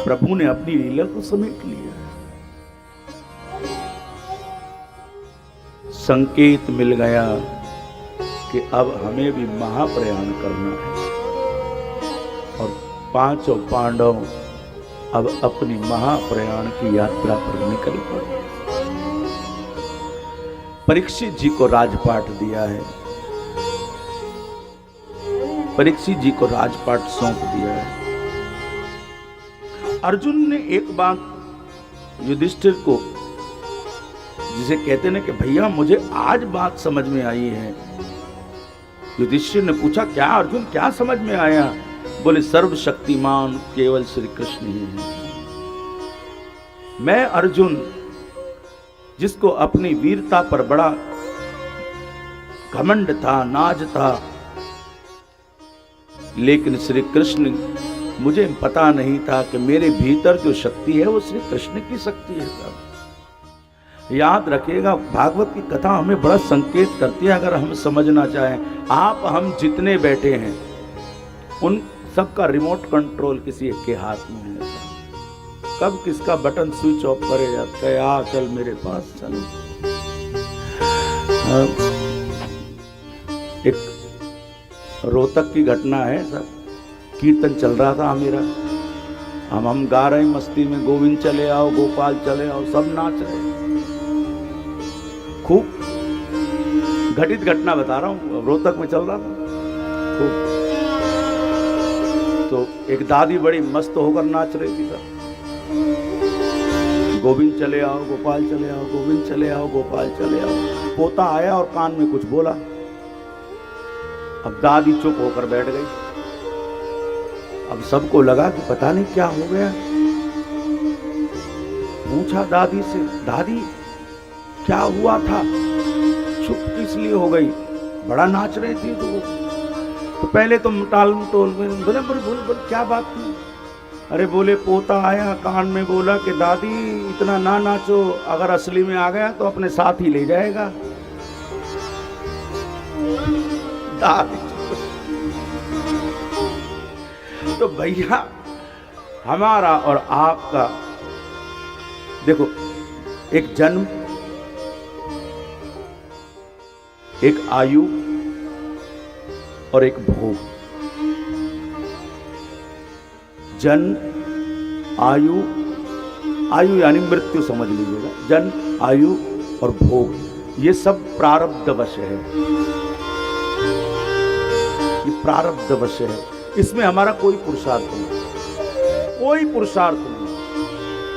प्रभु ने अपनी लीला को समेट लिया। संकेत मिल गया कि अब हमें भी महाप्रयाण करना है और पांचों पांडव अब अपनी महाप्रयाण की यात्रा पर निकल पड़े। परीक्षित जी को राजपाट दिया है, परीक्षित जी को राजपाट सौंप दिया है। अर्जुन ने एक बात युधिष्ठिर को, जिसे कहते हैं कि भैया मुझे आज बात समझ में आई है। युधिष्ठिर ने पूछा क्या अर्जुन, क्या समझ में आया? बोले सर्वशक्तिमान केवल श्री कृष्ण ही है। मैं अर्जुन, जिसको अपनी वीरता पर बड़ा घमंड था, नाज था, लेकिन श्री कृष्ण, मुझे पता नहीं था कि मेरे भीतर जो शक्ति है वो श्री कृष्ण की शक्ति है। याद रखिएगा, भागवत की कथा हमें बड़ा संकेत करती है। अगर हम समझना चाहें, आप हम जितने बैठे हैं उन सबका रिमोट कंट्रोल किसी एक के हाथ में है। कब किसका बटन स्विच ऑफ करे जाता है, आ चल मेरे पास चलो। एक रोहतक की घटना है सर, कीर्तन चल रहा था मेरा, हम गा रहे हैं मस्ती में, गोविंद चले आओ, गोपाल चले आओ, सब नाच रहे। खूब घटित घटना बता रहा हूँ, रोहतक में चल रहा था खूब। तो एक दादी बड़ी मस्त होकर नाच रही थी सर, गोविंद चले आओ, गोपाल चले आओ, गोविंद चले आओ, गोपाल चले आओ। पोता आया और कान में कुछ बोला। अब दादी चुप होकर बैठ गई। अब सबको लगा कि पता नहीं क्या हो गया। पूछा दादी से, दादी क्या हुआ था, चुप किस लिए हो गई? बड़ा नाच रही थी तो पहले तो टाल मटोल में बोले बोल क्या बात थी? अरे बोले पोता आया, कान में बोला कि दादी इतना ना नाचो, अगर असली में आ गया तो अपने साथ ही ले जाएगा। दादी तो भैया हमारा और आपका देखो, एक जन्म, एक आयु और एक भोग। जन्म, आयु, आयु यानी मृत्यु समझ लीजिएगा, जन्म, आयु और भोग, ये सब प्रारब्धवश है। ये प्रारब्धवश है, इसमें हमारा कोई पुरुषार्थ नहीं, कोई पुरुषार्थ नहीं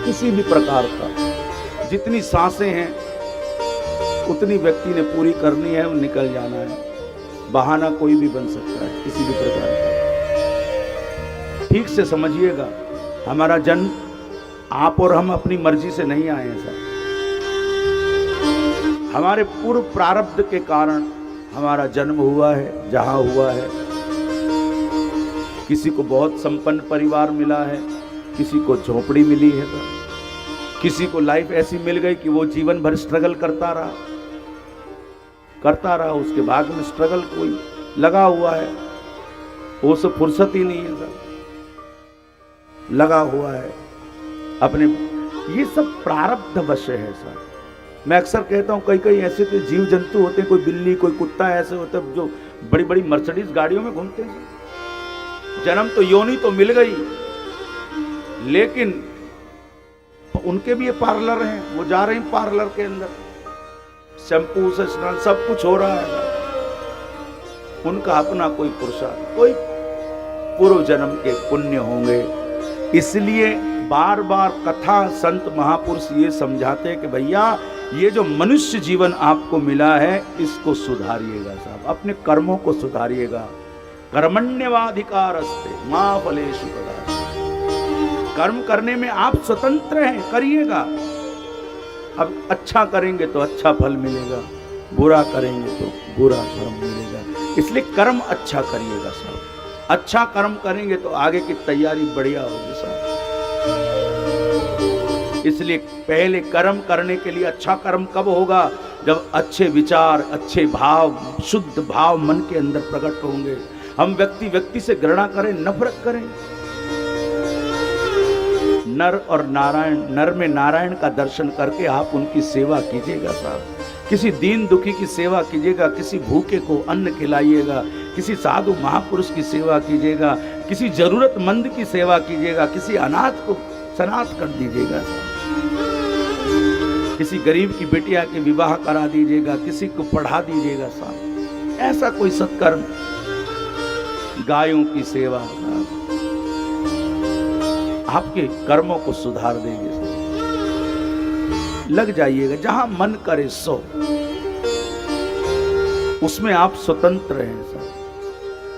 किसी भी प्रकार का। जितनी सांसें हैं उतनी व्यक्ति ने पूरी करनी है, निकल जाना है। बहाना कोई भी बन सकता है किसी भी प्रकार का। ठीक से समझिएगा, हमारा जन्म आप और हम अपनी मर्जी से नहीं आए हैं सर। हमारे पूर्व प्रारब्ध के कारण हमारा जन्म हुआ है जहां हुआ है। किसी को बहुत संपन्न परिवार मिला है, किसी को झोपड़ी मिली है सर, किसी को लाइफ ऐसी मिल गई कि वो जीवन भर स्ट्रगल करता रहा, उसके भाग्य में स्ट्रगल कोई लगा हुआ है, वो सब फुर्सत ही नहीं है सर, लगा हुआ है अपने। ये सब प्रारब्ध वश है सर। मैं अक्सर कहता हूँ, कई ऐसे तो जीव जंतु होते हैं, कोई बिल्ली कोई कुत्ता ऐसे होते हैं जो बड़ी बड़ी मर्सिडीज गाड़ियों में घूमते हैं। जन्म तो योनि तो मिल गई, लेकिन उनके भी ये पार्लर हैं, वो जा रहे हैं पार्लर के अंदर, शैम्पू से स्नान सब कुछ हो रहा है। उनका अपना कोई पुरुषार्थ, कोई पूर्व जन्म के पुण्य होंगे। इसलिए बार बार कथा संत महापुरुष ये समझाते हैं कि भैया ये जो मनुष्य जीवन आपको मिला है, इसको सुधारिएगा साहब, अपने कर्मों को सुधारिएगा। कर्मण्यवाधिकारस्ते मां फलेषु कदाचित्। कर्म करने में आप स्वतंत्र हैं, करिएगा। अब अच्छा करेंगे तो अच्छा फल मिलेगा, बुरा करेंगे तो बुरा कर्म मिलेगा। इसलिए कर्म अच्छा करिएगा साहब। अच्छा कर्म करेंगे तो आगे की तैयारी बढ़िया होगी साहब। इसलिए पहले कर्म करने के लिए अच्छा कर्म कब होगा? जब अच्छे विचार, अच्छे भाव, शुद्ध भाव मन के अंदर प्रकट होंगे। हम व्यक्ति से घृणा करें, नफरत करें, नर में नारायण का दर्शन करके आप उनकी सेवा कीजिएगा साहब। किसी दीन दुखी की सेवा कीजिएगा, किसी भूखे को अन्न खिलाइएगा, किसी साधु महापुरुष की सेवा कीजिएगा, किसी जरूरतमंद की सेवा कीजिएगा, किसी अनाथ को सनाथ कर दीजिएगा, किसी गरीब की बिटिया के विवाह करा दीजिएगा, किसी को पढ़ा दीजिएगा साहब। ऐसा कोई सत्कर्म, गायों की सेवा आपके कर्मों को सुधार देंगे। लग जाइएगा, जहां मन करे सो, उसमें आप स्वतंत्र हैं साहब।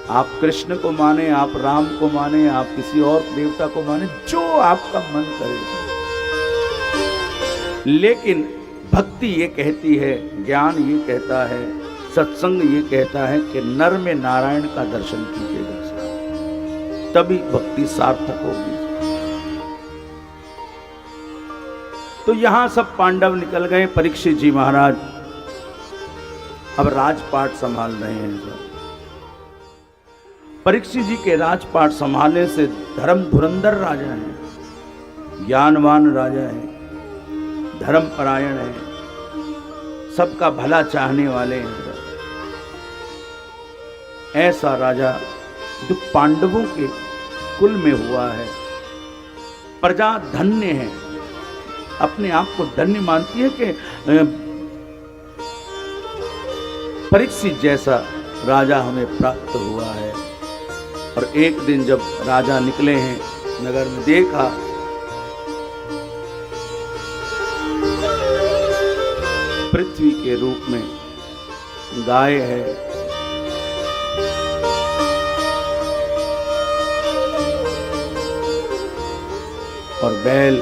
आप कृष्ण को माने, आप राम को माने, आप किसी और देवता को माने, जो आपका मन करे। लेकिन भक्ति ये कहती है, ज्ञान ये कहता है, सत्संग ये कहता है कि नर में नारायण का दर्शन कीजिएगा साहब, तभी भक्ति सार्थक होगी। तो यहां सब पांडव निकल गए। परीक्षित जी महाराज अब राजपाट संभाल रहे हैं। परीक्षित जी के राजपाट संभालने से धर्म धुरंधर राजा हैं, ज्ञानवान राजा हैं, धर्मपरायण हैं, सबका भला चाहने वाले हैं। ऐसा राजा जो पांडवों के कुल में हुआ है। प्रजा धन्य है, अपने आप को धन्य मानती है कि परीक्षित जैसा राजा हमें प्राप्त हुआ है। और एक दिन जब राजा निकले हैं नगर में, देखा पृथ्वी के रूप में गाय है, और बैल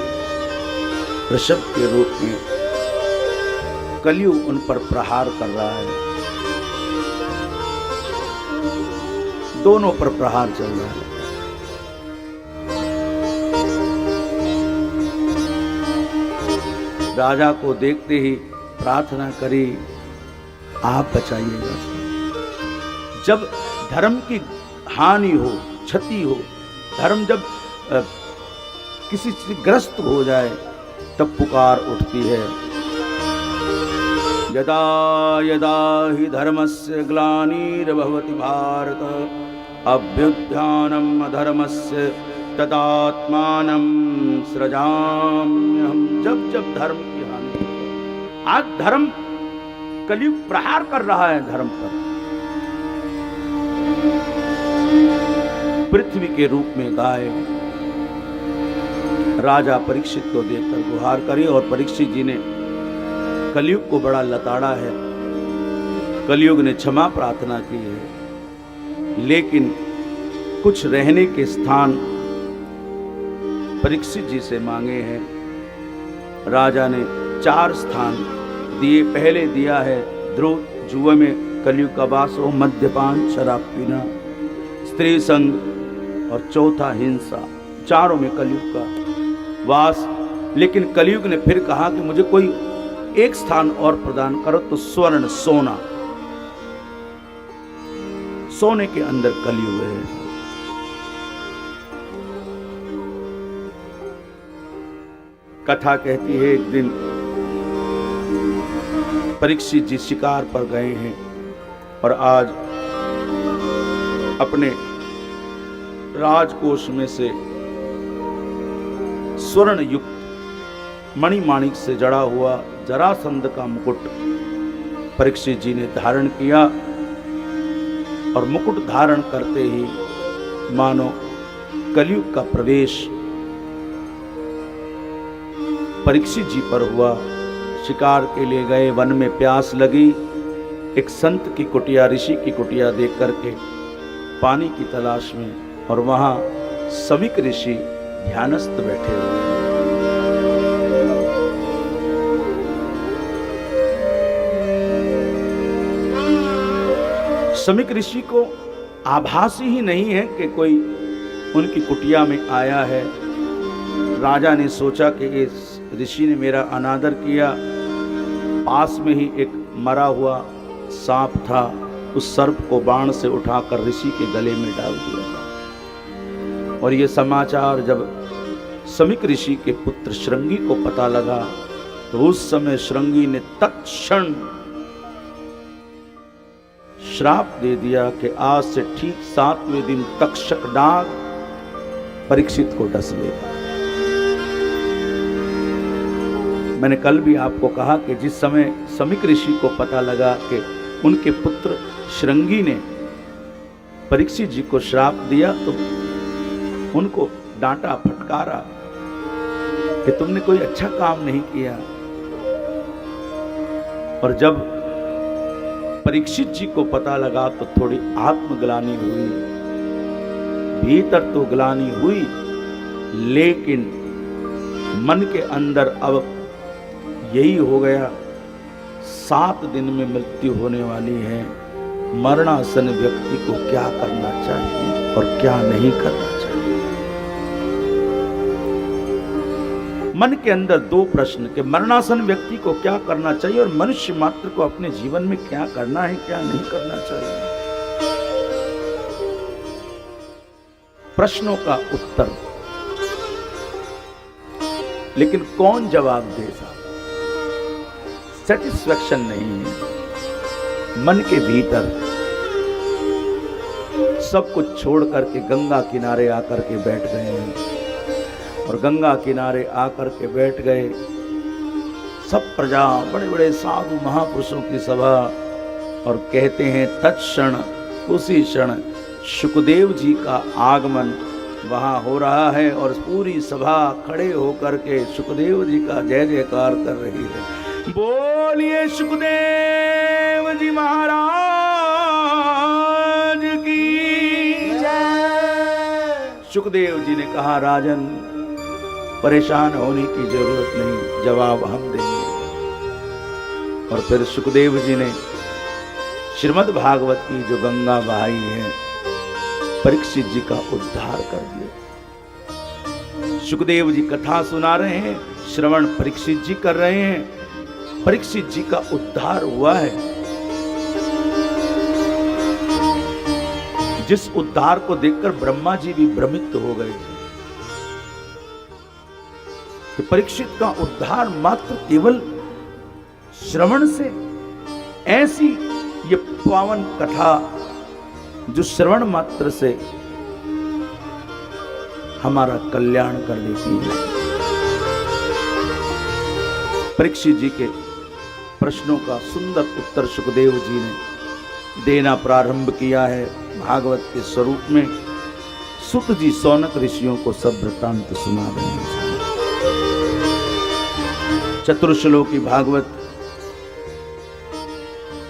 वृषभ के रूप में कलयुग उन पर प्रहार कर रहा है। दोनों पर प्रहार चल रहा है। राजा को देखते ही प्रार्थना करी, आप बचाइएगा। जब धर्म की हानि हो, क्षति हो, धर्म जब किसी से ग्रस्त हो जाए, तब पुकार उठती है, यदा यदा हि धर्मस्य ग्लानिर्भवति भारत अभ्युत्थानम् अधर्मस्य तदात्मानं सृजाम्यहम्। जब जब धर्म की हानि, आज धर्म कलयुग प्रहार कर रहा है धर्म पर। पृथ्वी के रूप में गाय राजा परीक्षित को देखकर गुहार करी, और परीक्षित जी ने कलयुग को बड़ा लताड़ा है। कलयुग ने क्षमा प्रार्थना की है, लेकिन कुछ रहने के स्थान परीक्षित जी से मांगे हैं। राजा ने 4 स्थान दिए। पहले दिया है ध्रुव, जुए में कलयुग का वास हो, मद्यपान, शराब पीना, स्त्री संग, और चौथा हिंसा। चारों में कलयुग का वास। लेकिन कलयुग ने फिर कहा कि मुझे कोई एक स्थान और प्रदान करो, तो स्वर्ण, सोना, सोने के अंदर कलयुग है। कथा कहती है एक दिन परीक्षित जी शिकार पर गए हैं, और आज अपने राजकोष में से स्वर्ण युक्त मणिमाणिक से जड़ा हुआ जरासंध का मुकुट परीक्षित जी ने धारण किया, और मुकुट धारण करते ही मानो कलयुग का प्रवेश परीक्षित जी पर हुआ। शिकार के लिए गए, वन में प्यास लगी, एक संत की कुटिया, ऋषि की कुटिया देख करके पानी की तलाश में, और वहां सविक ऋषि ध्यानस्थ बैठे हुए। समिक ऋषि को आभास ही नहीं है कि कोई उनकी कुटिया में आया है। राजा ने सोचा कि इस ऋषि ने मेरा अनादर किया। पास में ही एक मरा हुआ सांप था, उस सर्प को बाण से उठाकर ऋषि के गले में डाल दिया। और ये समाचार जब समिक ऋषि के पुत्र श्रृंगी को पता लगा तो उस समय श्रृंगी ने तत्क्षण श्राप दे दिया कि आज से ठीक 7वें दिन तक्षक नाग परीक्षित को डस लेगा। मैंने कल भी आपको कहा कि जिस समय समिक ऋषि को पता लगा कि उनके पुत्र श्रृंगी ने परीक्षित जी को श्राप दिया तो उनको डांटा फटकारा कि तुमने कोई अच्छा काम नहीं किया। और जब परीक्षित जी को पता लगा तो थोड़ी आत्मग्लानि हुई, भीतर तो ग्लानि हुई लेकिन मन के अंदर अब यही हो गया 7 दिन में मृत्यु होने वाली है। मरणासन व्यक्ति को क्या करना चाहिए और क्या नहीं करना चाहिए। मन के अंदर 2 प्रश्न कि मरणासन व्यक्ति को क्या करना चाहिए और मनुष्य मात्र को अपने जीवन में क्या करना है क्या नहीं करना चाहिए। प्रश्नों का उत्तर लेकिन कौन जवाब दे साहब, सेटिस्फैक्शन नहीं है। मन के भीतर सब कुछ छोड़ करके गंगा किनारे आकर के बैठ गए हैं और गंगा किनारे आकर के बैठ गए सब प्रजा, बड़े बड़े साधु महापुरुषों की सभा। और कहते हैं तत्क्षण उसी क्षण सुखदेव जी का आगमन वहां हो रहा है और पूरी सभा खड़े होकर के सुखदेव जी का जय जयकार कर रही है। बोलिए सुखदेव जी महाराज की जय। सुखदेव जी ने कहा राजन परेशान होने की जरूरत नहीं, जवाब हम देंगे। और फिर सुखदेव जी ने श्रीमद् भागवत की जो गंगा बहाई है परीक्षित जी का उद्धार कर दिया। सुखदेव जी कथा सुना रहे हैं, श्रवण परीक्षित जी कर रहे हैं, परीक्षित जी का उद्धार हुआ है। जिस उद्धार को देखकर ब्रह्मा जी भी भ्रमित हो गए थे कि परीक्षित का उद्धार मात्र केवल श्रवण से। ऐसी ये पावन कथा जो श्रवण मात्र से हमारा कल्याण कर देती है। परीक्षित जी के प्रश्नों का सुंदर उत्तर सुखदेव जी ने देना प्रारंभ किया है भागवत के स्वरूप में। सुत जी सौनक ऋषियों को सब वृत्तांत सुना रहे हैं। चतुर्श्लोकी भागवत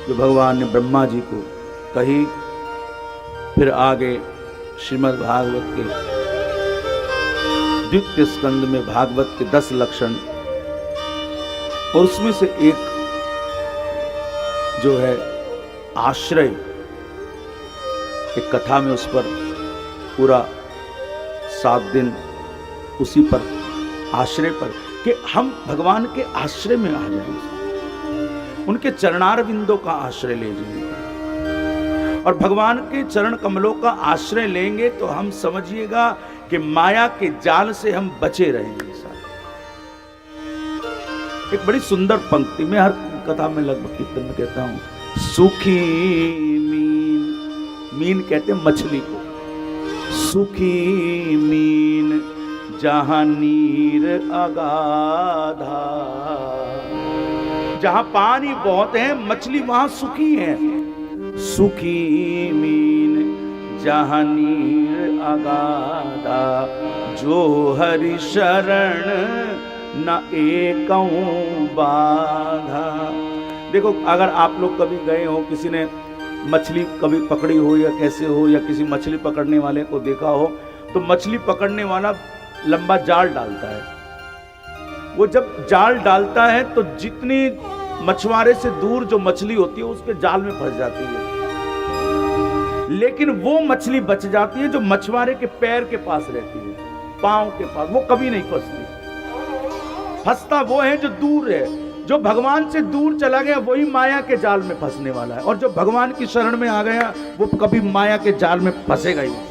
जो भगवान ने ब्रह्मा जी को कही, फिर आगे श्रीमद् भागवत के द्वितीय स्कंद में भागवत के 10 लक्षण और उसमें से एक जो है आश्रय, एक कथा में उस पर पूरा 7 दिन उसी पर आश्रय पर कि हम भगवान के आश्रय में आ जाएंगे, उनके चरणार बिंदों का आश्रय ले जाएंगे और भगवान के चरण कमलों का आश्रय लेंगे तो हम समझिएगा कि माया के जाल से हम बचे रहेंगे। एक बड़ी सुंदर पंक्ति में हर कथा में लगभग कीर्तन में कहता हूं, सूखी मीन, मीन कहते हैं मछली को, सूखी मीन जहां नीर अगाधा, जहां पानी बहुत है मछली वहां सूखी है। सूखी मीन जहां नीर अगाधा, जो हरि शरण न एकऊं बाधा। देखो अगर आप लोग कभी गए हो, किसी ने मछली कभी पकड़ी हो या कैसे हो, या किसी मछली पकड़ने वाले को देखा हो, तो मछली पकड़ने वाला लंबा जाल डालता है। वो जब जाल डालता है तो जितनी मछुआरे से दूर जो मछली होती है उसके जाल में फंस जाती है, लेकिन वो मछली बच जाती है जो मछुआरे के पैर के पास रहती है, पांव के पास, वो कभी नहीं फंसती। फंसता वो है जो दूर है, जो भगवान से दूर चला गया वही माया के जाल में फंसने वाला है, और जो भगवान की शरण में आ गया वो कभी माया के जाल में फंसेगा ही नहीं।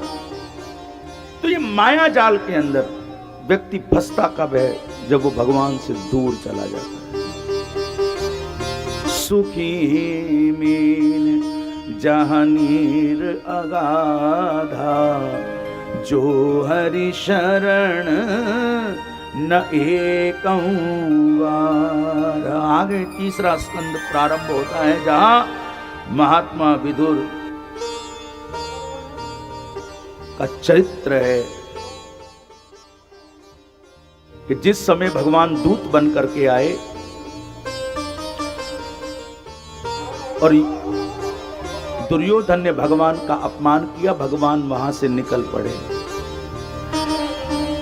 तो ये माया जाल के अंदर व्यक्ति फंसता कब है? जब वो भगवान से दूर चला जाता है। सुखी मीन जहानीर अगाधा, जो हरि शरण न एकं वार। आगे तीसरा स्कंद प्रारंभ होता है, जहां महात्मा विदुर का चरित्र है कि जिस समय भगवान दूत बन करके आए और दुर्योधन ने भगवान का अपमान किया, भगवान वहां से निकल पड़े।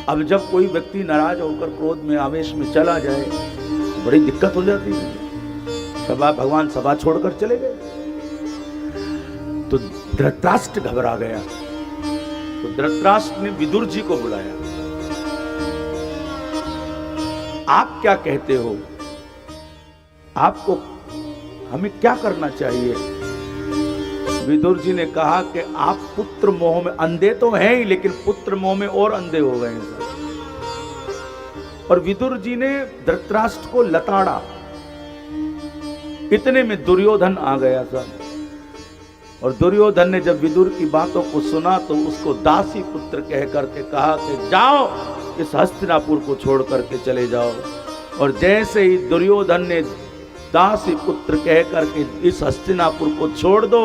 अब जब कोई व्यक्ति नाराज होकर क्रोध में आवेश में चला जाए, बड़ी दिक्कत हो जाती है। सभा भगवान सभा छोड़कर चले गए तो धृतराष्ट्र घबरा गया। तो धृतराष्ट्र ने विदुर जी को बुलाया। आप क्या कहते हो? आपको हमें क्या करना चाहिए? विदुर जी ने कहा कि आप पुत्र मोह में अंधे तो हैं ही, लेकिन पुत्र मोह में और अंधे हो गए हैं। और विदुर जी ने धृतराष्ट्र को लताड़ा। इतने में दुर्योधन आ गया था। और दुर्योधन ने जब विदुर की बातों को सुना तो उसको दासी पुत्र कह करके कहा कि जाओ, इस हस्तिनापुर को छोड़ करके चले जाओ। और जैसे ही दुर्योधन ने दासी पुत्र कह करके इस हस्तिनापुर को छोड़ दो,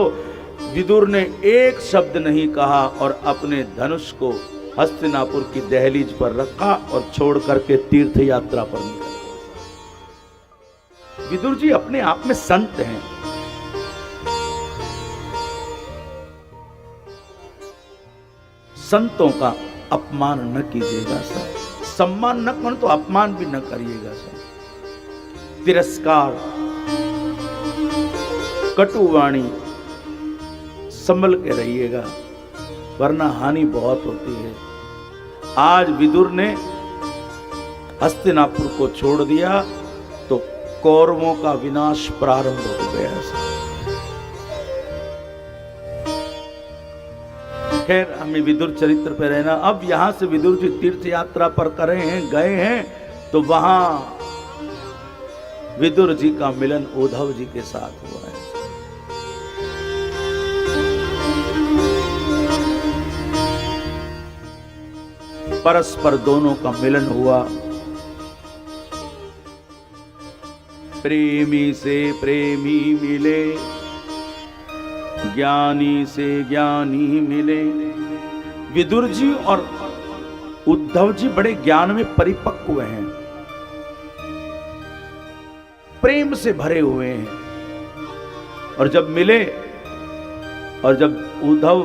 विदुर ने एक शब्द नहीं कहा और अपने धनुष को हस्तिनापुर की दहलीज पर रखा और छोड़ करके तीर्थ यात्रा पर निकल गए। विदुर जी अपने आप में संत हैं। संतों का अपमान न कीजिएगा सर, सम्मान न करो तो अपमान भी न करिएगा सर। तिरस्कार, कटुवाणी संभल के रहिएगा, वरना हानि बहुत होती है। आज विदुर ने हस्तिनापुर को छोड़ दिया तो कौरवों का विनाश प्रारंभ हो गया। खैर, हमें विदुर चरित्र पर रहना। अब यहां से विदुर जी तीर्थ यात्रा पर गए हैं तो वहां विदुर जी का मिलन उद्धव जी के साथ हुआ है। परस्पर दोनों का मिलन हुआ। प्रेमी से प्रेमी मिले, ज्ञानी से ज्ञानी मिले। विदुर जी और उद्धव जी बड़े ज्ञान में परिपक्व हैं, प्रेम से भरे हुए हैं। और जब मिले और जब उद्धव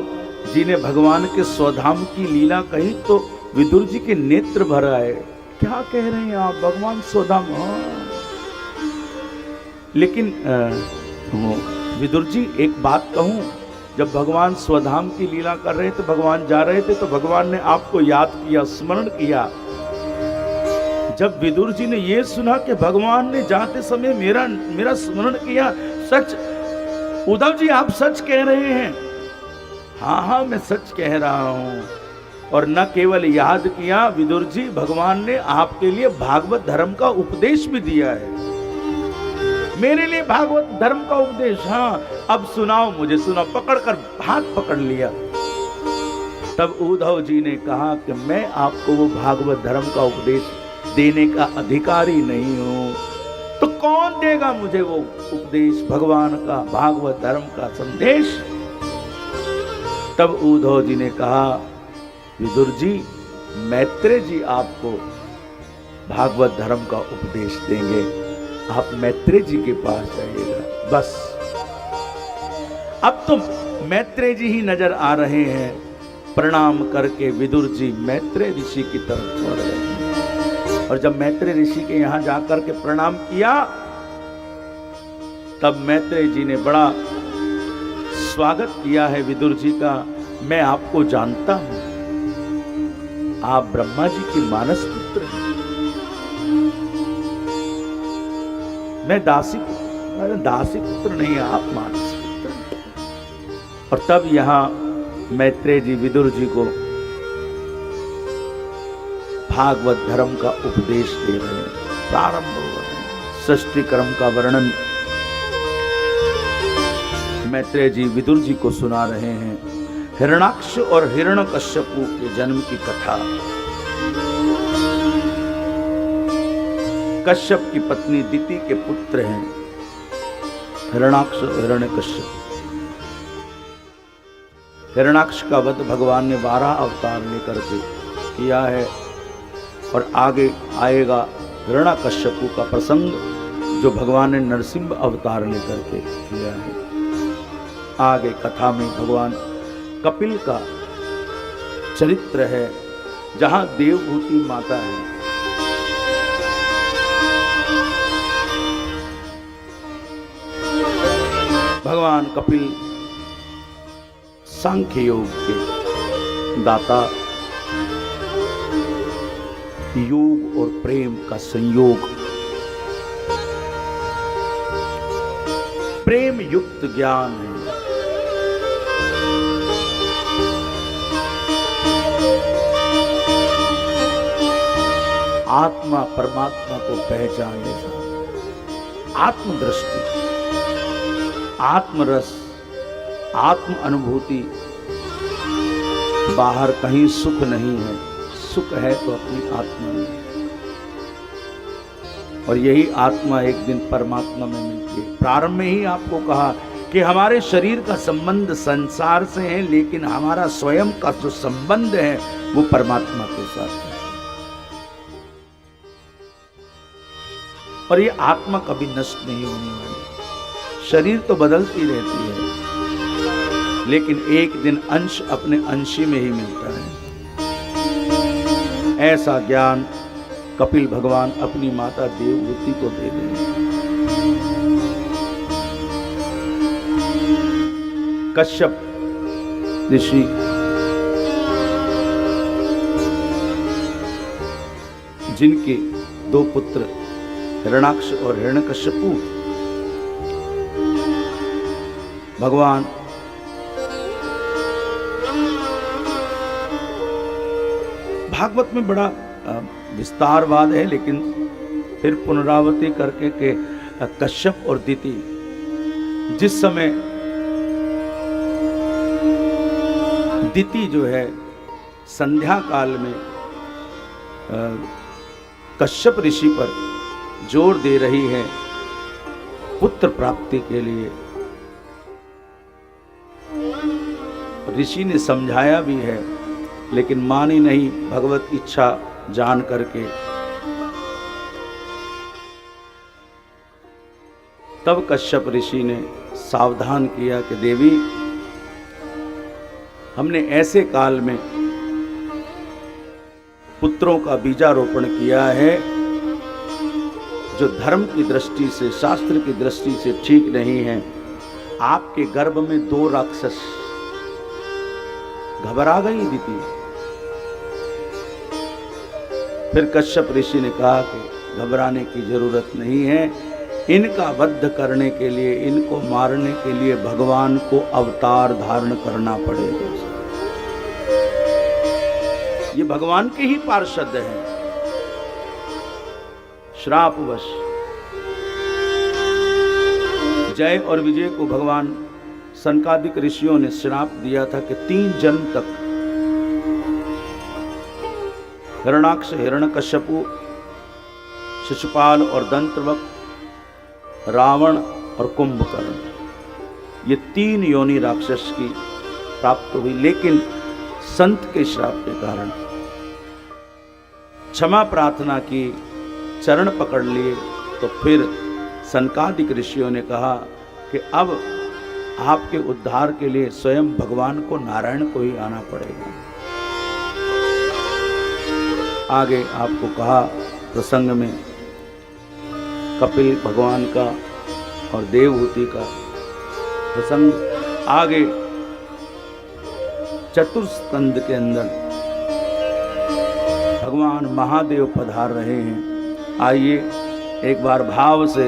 जी ने भगवान के स्वधाम की लीला कही तो विदुर जी के नेत्र भर आए। क्या कह रहे हैं आप, भगवान स्वधाम? लेकिन विदुर जी एक बात कहूं, जब भगवान स्वधाम की लीला कर रहे थे, भगवान जा रहे थे तो भगवान ने आपको याद किया, स्मरण किया। जब विदुर जी ने यह सुना कि भगवान ने जाते समय मेरा स्मरण किया, सच उद्धव जी आप सच कह रहे हैं? हाँ, मैं सच कह रहा हूं। और न केवल याद किया विदुर जी, भगवान ने आपके लिए भागवत धर्म का उपदेश भी दिया है। मेरे लिए भागवत धर्म का उपदेश? हाँ, अब सुनाओ मुझे, सुनाओ। पकड़कर हाथ पकड़ लिया। तब उद्धव जी ने कहा कि मैं आपको वो भागवत धर्म का उपदेश देने का अधिकारी नहीं हूं, तो कौन देगा मुझे वो उपदेश, भगवान का भागवत धर्म का संदेश? तब उद्धव जी ने कहा, विदुर जी, मैत्रेय जी आपको भागवत धर्म का उपदेश देंगे, आप मैत्रेय जी के पास जाइएगा। बस अब तो मैत्रेय जी ही नजर आ रहे हैं। प्रणाम करके विदुर जी मैत्रेय ऋषि की तरफ बढ़ रहे। और जब मैत्रेय ऋषि के यहां जाकर के प्रणाम किया, तब मैत्रेय जी ने बड़ा स्वागत किया है विदुर जी का। मैं आपको जानता हूं, आप ब्रह्मा जी के मानस पुत्र हैं। मैं दासी पुत्र नहीं, आप मानस पुत्र हैं। और तब यहां मैत्रेय जी विदुर जी को भागवत धर्म का उपदेश दे रहे हैं, प्रारंभ हो रहे हैं। सृष्टि क्रम का वर्णन मैत्रेय जी विदुर जी को सुना रहे हैं। हिरणाक्ष और हिरण्यकश्यपु के जन्म की कथा। कश्यप की पत्नी दिति के पुत्र हैं हिरणाक्ष और हिरण्यकश्यप। हिरणाक्ष का वध भगवान ने 12 अवतार लेकर के किया है और आगे आएगा हिरण्यकश्यपु का प्रसंग जो भगवान ने नरसिंह अवतार लेकर के किया है। आगे कथा में भगवान कपिल का चरित्र है जहां देवभूति माता है। भगवान कपिल सांख्य योग के दाता, योग और प्रेम का संयोग, प्रेम युक्त ज्ञान है। आत्मा परमात्मा को पहचानने का आत्मदृष्टि, आत्मरस, आत्म अनुभूति। बाहर कहीं सुख नहीं है, सुख है तो अपनी आत्मा में, और यही आत्मा एक दिन परमात्मा में मिलती है। प्रारंभ में ही आपको कहा कि हमारे शरीर का संबंध संसार से है, लेकिन हमारा स्वयं का जो संबंध है वो परमात्मा के साथ है। और ये आत्मा कभी नष्ट नहीं होने वाली। शरीर तो बदलती रहती है, लेकिन एक दिन अंश अपने अंशी में ही मिलता है। ऐसा ज्ञान कपिल भगवान अपनी माता देवहूति को दे देंगे। कश्यप ऋषि जिनके 2 पुत्र हिरणाक्ष और हिरण्यकश्यपु, भगवान भागवत में बड़ा विस्तारवाद है, लेकिन फिर पुनरावृत्ति करके के कश्यप और दिति जिस समय दिति जो है संध्या काल में कश्यप ऋषि पर जोर दे रही है पुत्र प्राप्ति के लिए। ऋषि ने समझाया भी है, लेकिन मानी नहीं भगवत इच्छा जान करके। तब कश्यप ऋषि ने सावधान किया कि देवी, हमने ऐसे काल में पुत्रों का बीजारोपण किया है जो धर्म की दृष्टि से, शास्त्र की दृष्टि से ठीक नहीं है। आपके गर्भ में 2 राक्षस। घबरा गई दिति। फिर कश्यप ऋषि ने कहा कि घबराने की जरूरत नहीं है, इनका वध करने के लिए, इनको मारने के लिए भगवान को अवतार धारण करना पड़ेगा। ये भगवान के ही पार्षद हैं। श्रापवश जय और विजय को भगवान सनकादिक ऋषियों ने श्राप दिया था कि 3 जन्म तक हिरणाक्ष, हिरण्यकश्यपु, शिशुपाल और दंतवक्र, रावण और कुंभकर्ण, ये 3 योनि राक्षस की प्राप्त हुई। लेकिन संत के श्राप के कारण क्षमा प्रार्थना की, चरण पकड़ लिए, तो फिर सनकादिक ऋषियों ने कहा कि अब आपके उद्धार के लिए स्वयं भगवान को, नारायण को ही आना पड़ेगा। आगे आपको कहा प्रसंग में कपिल भगवान का और देवहूति का प्रसंग। आगे चतुर्स्कंद के अंदर भगवान महादेव पधार रहे हैं। आइए एक बार भाव से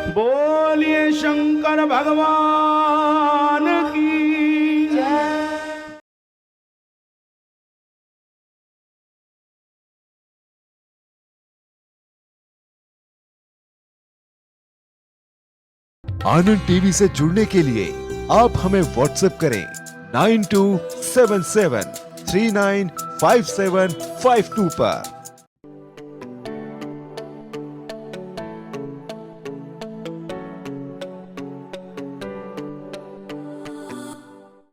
बोलिए शंकर भगवान की जय। आनंद टीवी से जुड़ने के लिए आप हमें व्हाट्सएप करें 9277395752 पर।